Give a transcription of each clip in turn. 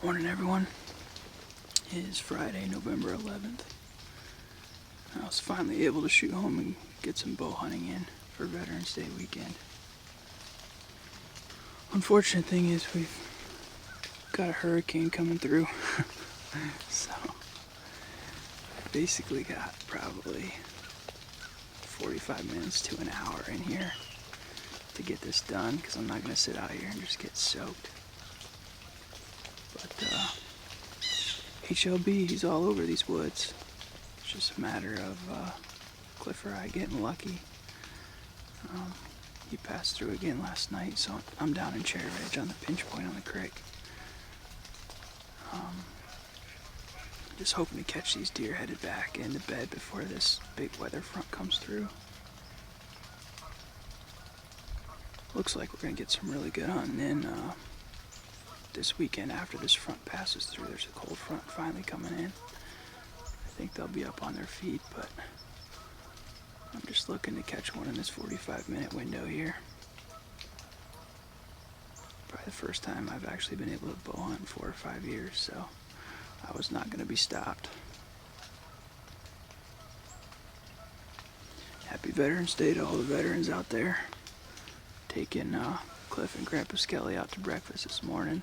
Morning, everyone. It is Friday, November 11th. I was finally able to shoot home and get some bow hunting in for Veterans Day weekend. Unfortunate thing is we've got a hurricane coming through. So I basically got probably 45 minutes to an hour in here to get this done, because I'm not going to sit out here and just get soaked. But Hlb, he's all over these woods. It's just a matter of Cliff or I getting lucky. He passed through again last night, so I'm down in Cherry Ridge on the pinch point on the creek. Just hoping to catch these deer headed back into bed before this big weather front comes through. Looks like we're going to get some really good hunting in this weekend after this front passes through. There's a cold front finally coming in. I think they'll be up on their feet, but I'm just looking to catch one in this 45-minute window here. Probably the first time I've actually been able to bow hunt in 4 or 5 years, so I was not going to be stopped. Happy Veterans Day to all the veterans out there. Taking Cliff and Grandpa Skelly out to breakfast this morning.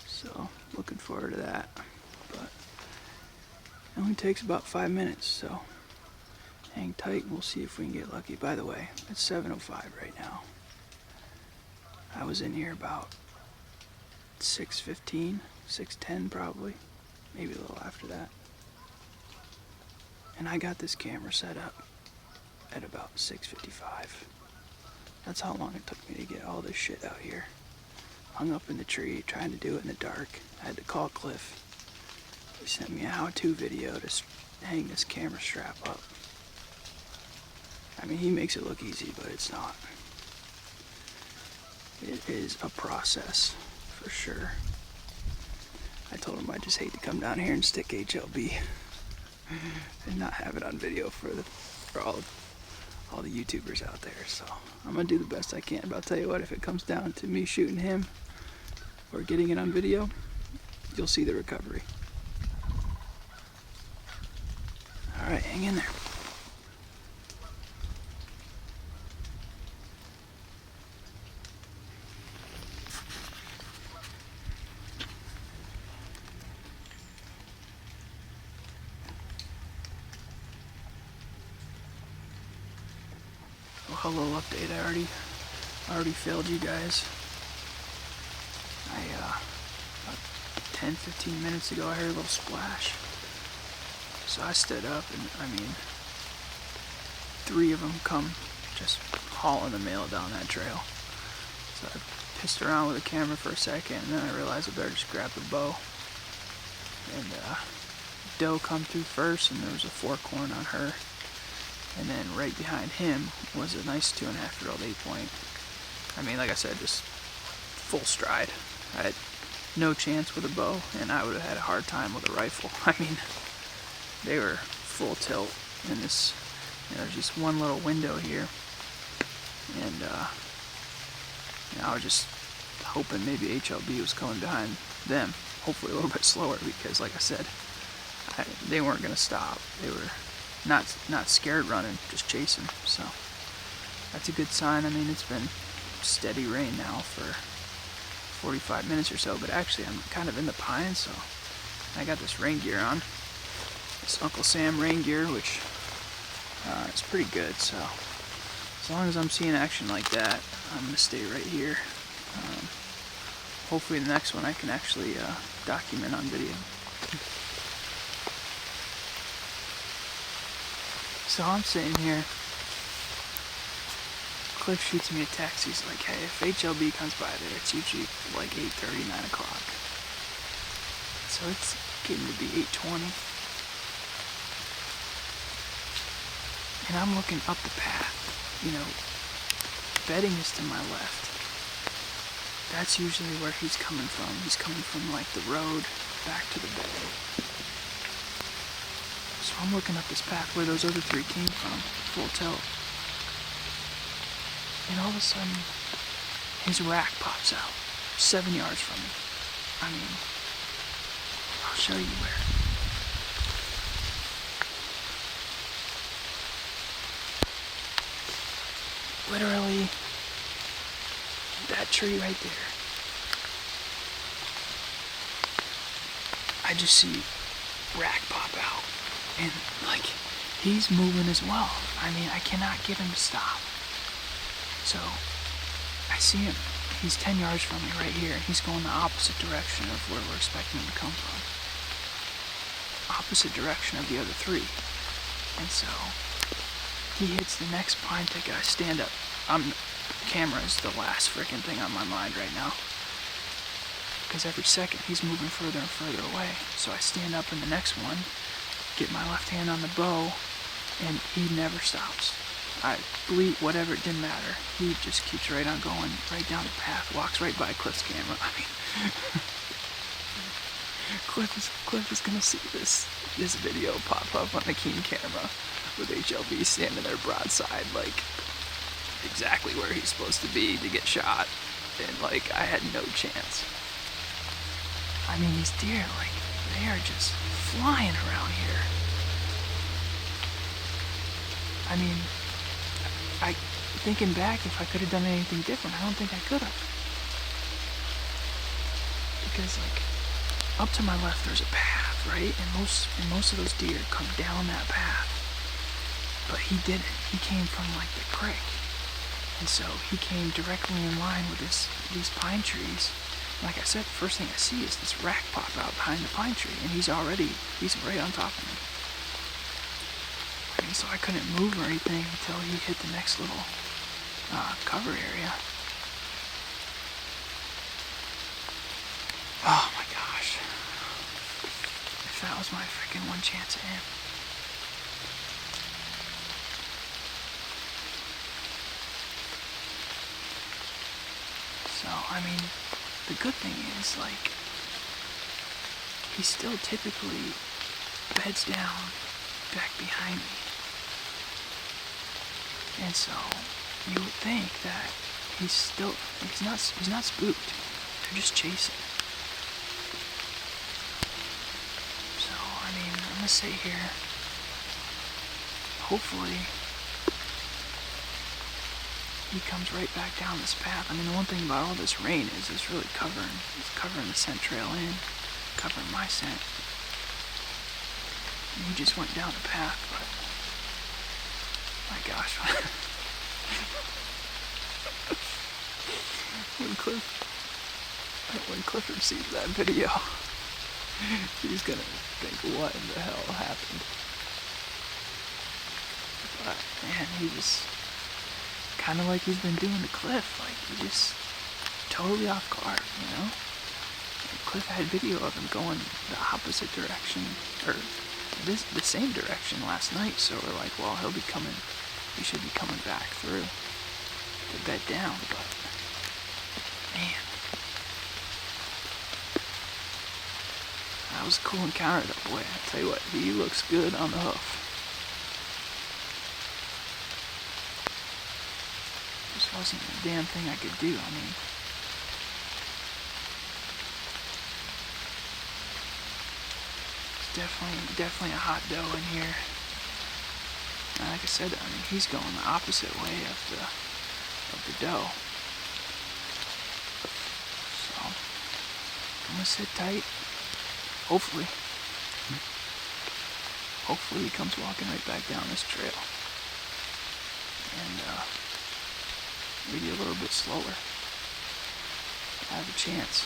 So, looking forward to that. But it only takes about 5 minutes, so hang tight and we'll see if we can get lucky. By the way, it's 7:05 right now. I was in here about 6:15, 6:10 probably, maybe a little after that. And I got this camera set up at about 6:55. That's how long it took me to get all this shit out here. Hung up in the tree, trying to do it in the dark. I had to call Cliff. He sent me a how-to video to hang this camera strap up. I mean, he makes it look easy, but it's not. It is a process, for sure. I told him I just hate to come down here and stick Hlb and not have it on video for all the YouTubers out there. So I'm gonna do the best I can. But I'll tell you what, if it comes down to me shooting him or getting it on video, you'll see the recovery. All right, hang in there. Well, hello update. I already failed you guys. About 10-15 minutes ago I heard a little splash. So I stood up and, I mean, 3 of them come just hauling the mail down that trail. So I pissed around with the camera for a second, and then I realized I better just grab the bow. And doe come through first, and there was a fork horn on her. And then right behind him was a nice 2.5-year-old 8-point. I mean, like I said, just full stride. I had no chance with a bow, and I would have had a hard time with a rifle. I mean, they were full tilt in this. There's just one little window here, and I was just hoping maybe Hlb was coming behind them. Hopefully a little bit slower, because, like I said, they weren't going to stop. They were not scared running, just chasing. So that's a good sign. I mean, it's been steady rain now for 45 minutes or so, but actually I'm kind of in the pines, so I got this rain gear on. This Uncle Sam rain gear, which is pretty good. So as long as I'm seeing action like that, I'm gonna stay right here. Hopefully the next one I can actually document on video. So I'm sitting here. Cliff shoots me a text. He's like, hey, if Hlb comes by there, it's usually like 8:30, 9 o'clock. So it's getting to be 8:20. And I'm looking up the path. You know, bedding is to my left. That's usually where he's coming from. He's coming from like the road back to the bedding. So I'm looking up this path where those other 3 came from, full tilt. And all of a sudden, his rack pops out, 7 yards from me. I mean, I'll show you where. Literally, that tree right there. I just see rack pop out, and like, he's moving as well. I mean, I cannot get him to stop. So, I see him. He's 10 yards from me right here, and he's going the opposite direction of where we're expecting him to come from. Opposite direction of the other three. And so, he hits the next pine thicket. I stand up. Camera is the last freaking thing on my mind right now. Because every second he's moving further and further away. So I stand up in the next one, get my left hand on the bow, and he never stops. I bleed, whatever, it didn't matter. He just keeps right on going, right down the path, walks right by Cliff's camera. I mean, Cliff is gonna see this video pop up on the Keen camera with Hlb standing there broadside, like exactly where he's supposed to be to get shot, and like I had no chance. I mean, these deer, like, they are just flying around here. I mean, thinking back, if I could have done anything different, I don't think I could have. Because, like, up to my left there's a path, right? And most of those deer come down that path. But he didn't. He came from, like, the creek. And so he came directly in line with these pine trees. Like I said, the first thing I see is this rack pop out behind the pine tree, and he's right on top of me. I mean, so I couldn't move or anything until he hit the next little cover area. Oh my gosh. If that was my freaking one chance at him. So, I mean, the good thing is, like, he still typically beds down back behind me. And so, you would think that he's not spooked. They're just chasing. So, I mean, I'm gonna sit here. Hopefully, he comes right back down this path. I mean, the one thing about all this rain is it's really covering the scent trail in, covering my scent. And he just went down the path, but my gosh. when Clifford sees that video, he's gonna think, what in the hell happened? But man, he just kind of like he's been doing to Cliff, like he just totally off guard, you know? And Cliff had video of him going the opposite direction, or the same direction last night, so we're like, well, he should be coming back through to bed down, but man, that was a cool encounter though, boy. I tell you what, he looks good on the hoof. Just wasn't a damn thing I could do. I mean, it's definitely a hot doe in here. And like I said, I mean, he's going the opposite way of the doe. So I'm gonna sit tight. Hopefully he comes walking right back down this trail. And maybe a little bit slower. I have a chance.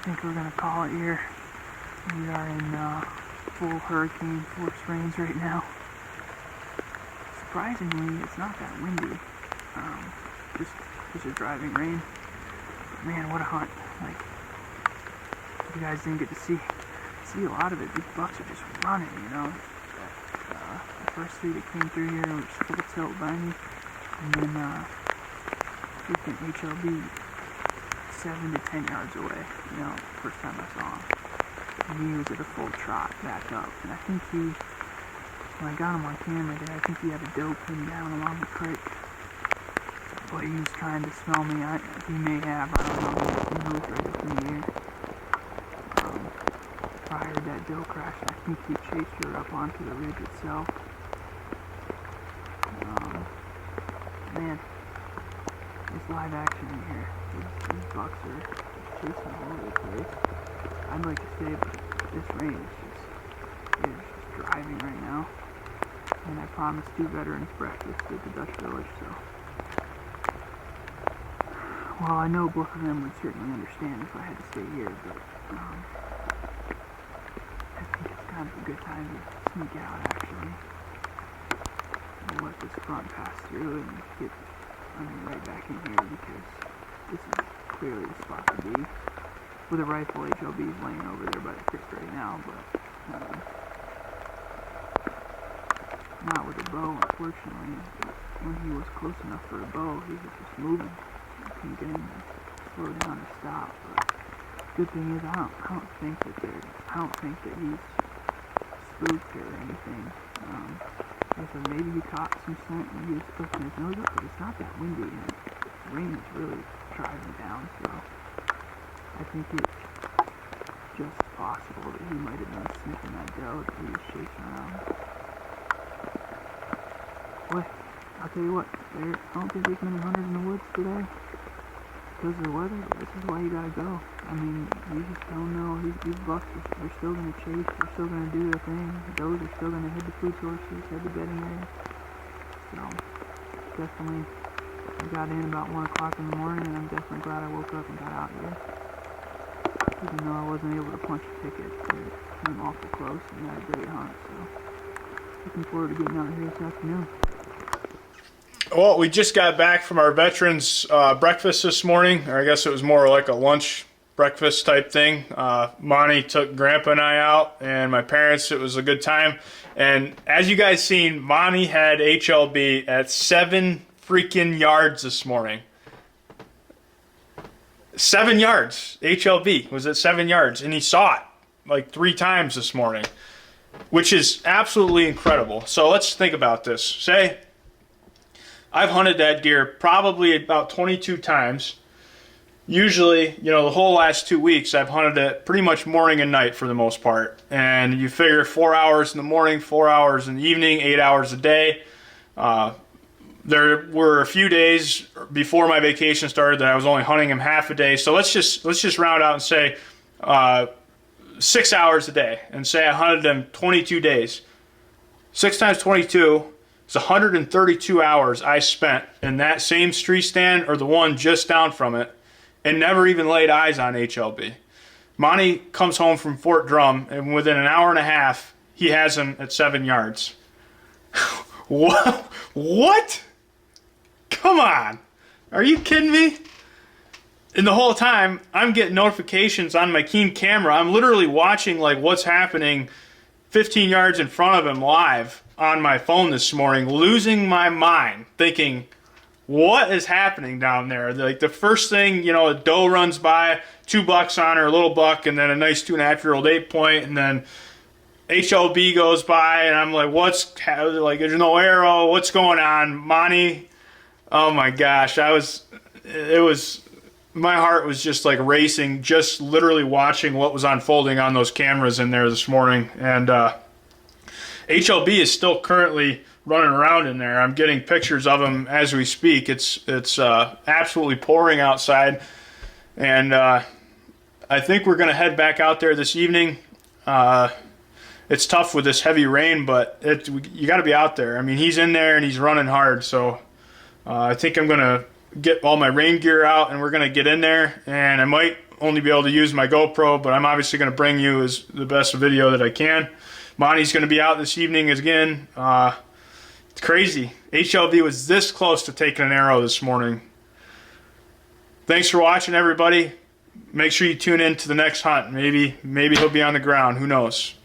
think we're gonna call it here. We are in full hurricane force rains right now. Surprisingly, it's not that windy. Just a driving rain. But man, what a hunt! Like, you guys didn't get to see a lot of it. These bucks are just running, you know. The first three that came through here were just full tilt by me, and then freaking HLB 7 to 10 yards away. You know, first time I saw him, and he was at a full trot back up. And I think when I got him on camera there, I think he had a doe pinned down along the creek. But he was trying to smell me. He may have. I don't know. He moved right up in the air. Prior to that doe crash, I think he chased her up onto the ridge itself. Man, it's live action in here. These bucks are chasing all over the place. I'd like to say, but this rain is just driving right now. And I promised 2 veterans breakfast at the Dutch Village, so. Well, I know both of them would certainly understand if I had to stay here, but I think it's kind of a good time to sneak out, actually. We'll let this front pass through and get right back in here, because this is clearly the spot to be. With a rifle, HLB is laying over there by the creek right now, but not with a bow, unfortunately. When he was close enough for a bow, he was just moving. I couldn't get him to slow down or stop. But good thing is, I don't think that he's spooked or anything. So maybe he caught some scent and he was pushing his nose up, but it's not that windy, and the rain is really driving down. So I think it's just possible that he might have been sniffing that doe that he was chasing around. Boy, I'll tell you what, I don't think there's many hunters in the woods today because of the weather, but this is why you gotta go. I mean, you just don't know. These bucks, they're still gonna chase, they're still gonna do their thing. Those are still gonna head to food sources, head to bedding area. So, definitely, I got in about 1 o'clock in the morning, and I'm definitely glad I woke up and got out here. Even though I wasn't able to punch a ticket, it came awful close and had a great hunt, so looking forward to getting out here this afternoon. Well, we just got back from our veterans breakfast this morning, or I guess it was more like a lunch breakfast type thing. Monty took Grandpa and I out, and my parents. It was a good time. And as you guys seen, Monty had HLB at 7 freaking yards this morning. 7 yards. HLB was at 7 yards, and he saw it like 3 times this morning, which is absolutely incredible. So let's think about this. Say I've hunted that deer probably about 22 times. Usually, you know, the whole last 2 weeks, I've hunted it pretty much morning and night for the most part. And you figure 4 hours in the morning, 4 hours in the evening, 8 hours a day. There were a few days before my vacation started that I was only hunting him half a day. So let's just round out and say 6 hours a day, and say I hunted him 22 days. 6 times 22 is 132 hours I spent in that same tree stand or the one just down from it, and never even laid eyes on HLB. Monty comes home from Fort Drum, and within an hour and a half, he has him at 7 yards. What? What? Come on. Are you kidding me? And the whole time, I'm getting notifications on my Keen camera. I'm literally watching like what's happening 15 yards in front of him live on my phone this morning, losing my mind, thinking, what is happening down there? Like the first thing, you know, a doe runs by, 2 bucks on her, a little buck, and then a nice 2.5-year-old 8-point, and then HLB goes by, and I'm like, like, there's no arrow, what's going on? Monty, oh my gosh, my heart was just like racing, just literally watching what was unfolding on those cameras in there this morning. And HLB is still currently running around in there. I'm getting pictures of him as we speak. It's absolutely pouring outside, and I think we're going to head back out there this evening. It's tough with this heavy rain, but you got to be out there. I mean, he's in there and he's running hard, so I think I'm going to get all my rain gear out, and we're going to get in there, and I might only be able to use my GoPro, but I'm obviously going to bring you the best video that I can. Monty's going to be out this evening again. It's crazy. Hlb was this close to taking an arrow this morning. Thanks for watching, everybody. Make sure you tune in to the next hunt. Maybe he'll be on the ground. Who knows?